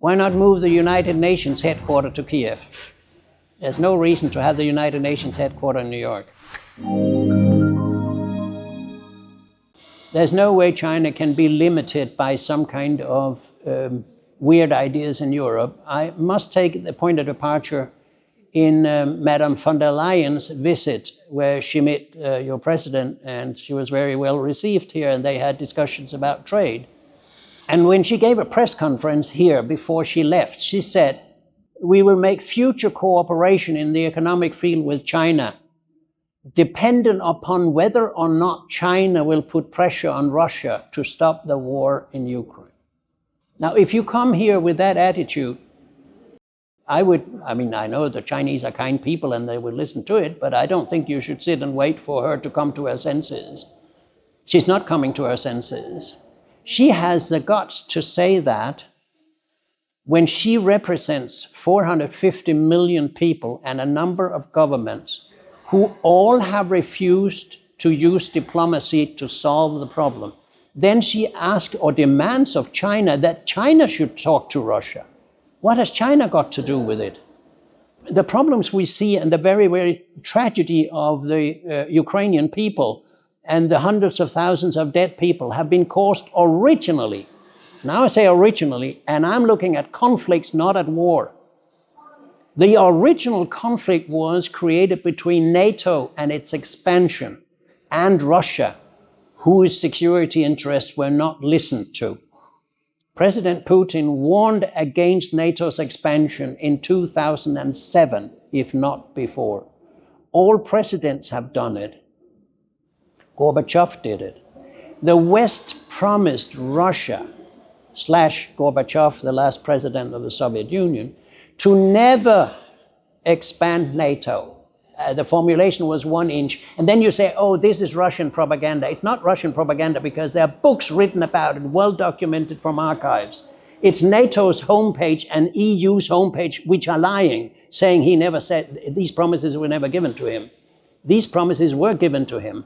Why not move the United Nations headquarters to Kiev? There's no reason to have the United Nations headquarters in New York. There's no way China can be limited by some kind of weird ideas in Europe. I must take the point of departure in Madame von der Leyen's visit, where she met your president, and she was very well received here, and they had discussions about trade. And when she gave a press conference here before she left, she said, "We will make future cooperation in the economic field with China dependent upon whether or not China will put pressure on Russia to stop the war in Ukraine." Now, if you come here with that attitude, I know the Chinese are kind people and they will listen to it, but I don't think you should sit and wait for her to come to her senses. She's not coming to her senses. She has the guts to say that when she represents 450 million people and a number of governments who all have refused to use diplomacy to solve the problem. Then she asks or demands of China that China should talk to Russia. What has China got to do with it? The problems we see and the very, very tragedy of the Ukrainian people and the hundreds of thousands of dead people have been caused originally. Now I say originally, and I'm looking at conflicts, not at war. The original conflict was created between NATO and its expansion and Russia, whose security interests were not listened to. President Putin warned against NATO's expansion in 2007, if not before. All presidents have done it. Gorbachev did it. The West promised Russia / Gorbachev, the last president of the Soviet Union, to never expand NATO. The formulation was 1 inch. And then you say, oh, this is Russian propaganda. It's not Russian propaganda because there are books written about it, well documented from archives. It's NATO's homepage and EU's homepage, which are lying, saying he never said, these promises were never given to him. These promises were given to him.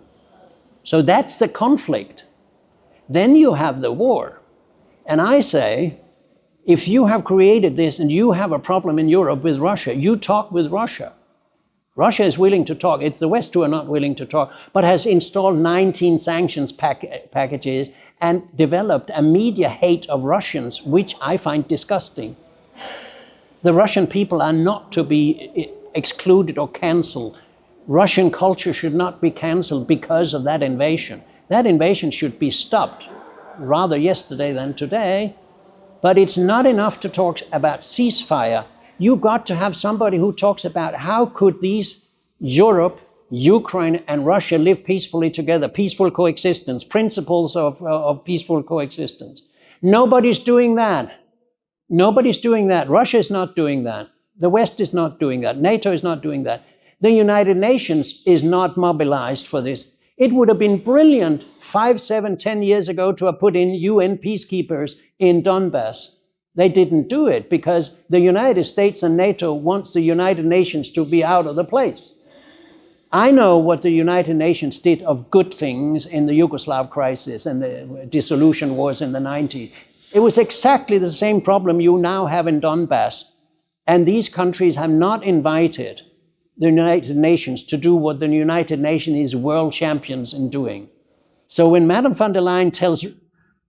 So that's the conflict. Then you have the war. And I say, if you have created this and you have a problem in Europe with Russia, you talk with Russia. Russia is willing to talk. It's the West who are not willing to talk, but has installed 19 sanctions packages and developed a media hate of Russians, which I find disgusting. The Russian people are not to be excluded or cancelled. Russian culture should not be cancelled because of that invasion. That invasion should be stopped, rather yesterday than today. But it's not enough to talk about ceasefire. You've got to have somebody who talks about how could these Europe, Ukraine and Russia live peacefully together, peaceful coexistence, principles of peaceful coexistence. Nobody's doing that. Nobody's doing that. Russia is not doing that. The West is not doing that. NATO is not doing that. The United Nations is not mobilized for this. It would have been brilliant 5, 7, 10 years ago to have put in UN peacekeepers in Donbass. They didn't do it because the United States and NATO wants the United Nations to be out of the place. I know what the United Nations did of good things in the Yugoslav crisis and the dissolution wars in the 90s. It was exactly the same problem you now have in Donbass. And these countries have not invited the United Nations to do what the United Nations is world champions in doing. So when Madame von der Leyen tells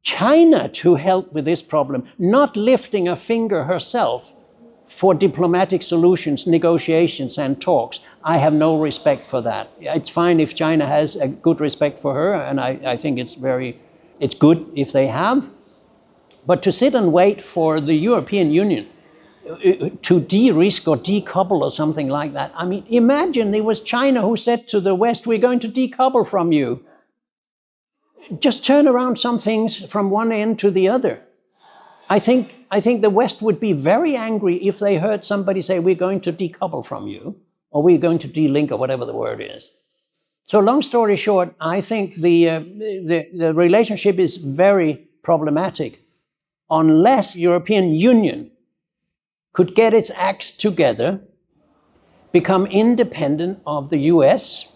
China to help with this problem, not lifting a finger herself for diplomatic solutions, negotiations and talks, I have no respect for that. It's fine if China has a good respect for her, and I think it's good if they have. But to sit and wait for the European Union to de-risk or decouple or something like that. I mean, imagine it was China who said to the West, we're going to decouple from you. Just turn around some things from one end to the other. I think the West would be very angry if they heard somebody say, we're going to decouple from you, or we're going to de-link, or whatever the word is. So long story short, I think the relationship is very problematic unless European Union could get its acts together, become independent of the US,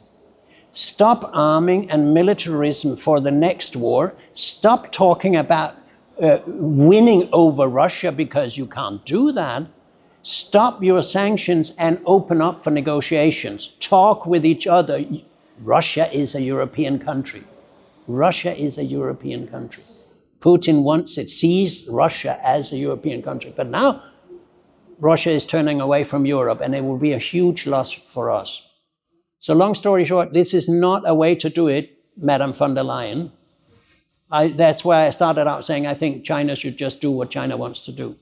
stop arming and militarism for the next war, stop talking about winning over Russia, because you can't do that. Stop your sanctions and open up for negotiations. Talk with each other. Russia is a European country. Russia is a European country. Putin wants it, sees Russia as a European country. But now Russia is turning away from Europe, and it will be a huge loss for us. So long story short, this is not a way to do it, Madam von der Leyen. That's why I started out saying I think China should just do what China wants to do.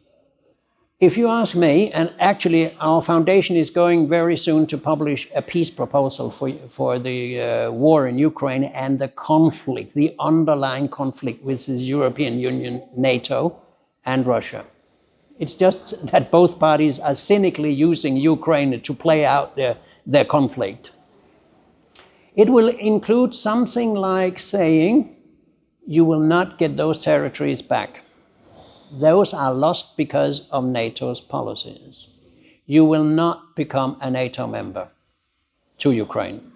If you ask me, and actually our foundation is going very soon to publish a peace proposal for the war in Ukraine and the conflict, the underlying conflict with the European Union, NATO, and Russia. It's just that both parties are cynically using Ukraine to play out their conflict. It will include something like saying, you will not get those territories back. Those are lost because of NATO's policies. You will not become a NATO member to Ukraine.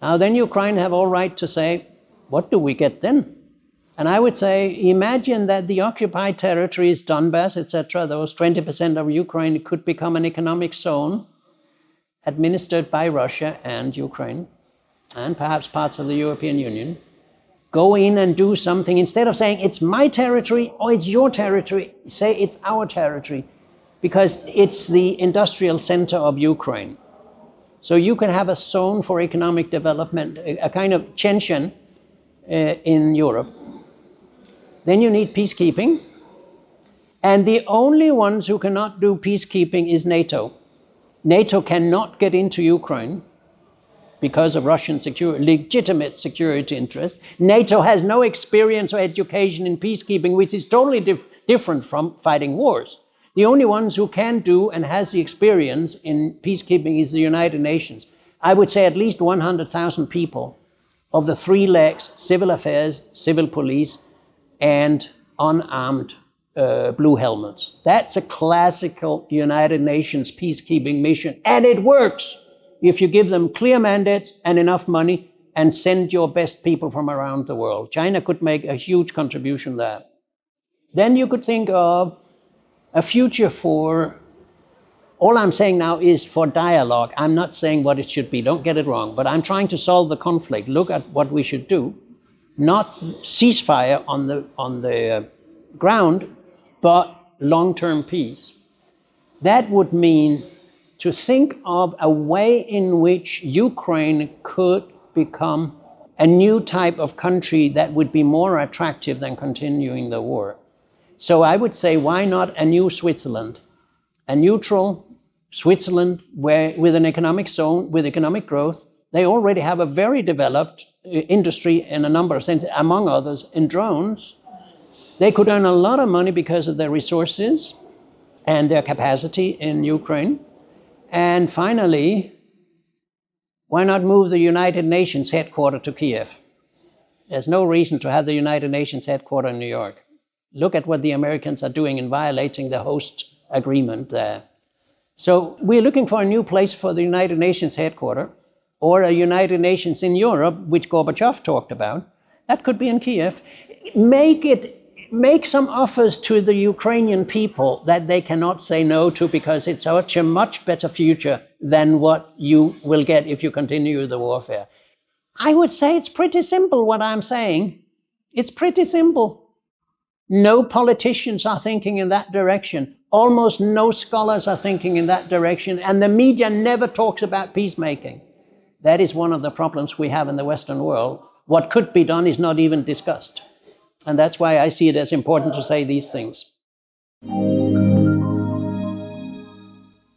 Now then Ukraine have all right to say, what do we get then? And I would say, imagine that the occupied territories, Donbass, etc., those 20% of Ukraine could become an economic zone administered by Russia and Ukraine, and perhaps parts of the European Union. Go in and do something. Instead of saying it's my territory or it's your territory, say it's our territory, because it's the industrial center of Ukraine. So you can have a zone for economic development, a kind of Shenzhen in Europe. Then you need peacekeeping. And the only ones who cannot do peacekeeping is NATO. NATO cannot get into Ukraine because of Russian legitimate security interest. NATO has no experience or education in peacekeeping, which is totally different from fighting wars. The only ones who can do and has the experience in peacekeeping is the United Nations. I would say at least 100,000 people of the three legs, civil affairs, civil police, and unarmed blue helmets. That's a classical United Nations peacekeeping mission, and it works if you give them clear mandates and enough money and send your best people from around the world. China could make a huge contribution there. Then you could think of a future for, all I'm saying now is for dialogue. I'm not saying what it should be, don't get it wrong, but I'm trying to solve the conflict, look at what we should do, not ceasefire on the ground, but long-term peace. That would mean to think of a way in which Ukraine could become a new type of country that would be more attractive than continuing the war. So I would say, why not a new Switzerland? A neutral Switzerland with an economic zone, with economic growth. They already have a very developed industry in a number of senses, among others in drones. They could earn a lot of money because of their resources and their capacity in Ukraine. And finally, why not move the United Nations headquarters to Kiev? There's no reason to have the United Nations headquarters in New York. Look at what the Americans are doing in violating the host agreement there. So we're looking for a new place for the United Nations headquarters, or a United Nations in Europe, which Gorbachev talked about. That could be in Kiev. Make some offers to the Ukrainian people that they cannot say no to, because it's such a much better future than what you will get if you continue the warfare. I would say it's pretty simple what I'm saying. It's pretty simple. No politicians are thinking in that direction. Almost no scholars are thinking in that direction. And the media never talks about peacemaking. That is one of the problems we have in the Western world. What could be done is not even discussed. And that's why I see it as important to say these things.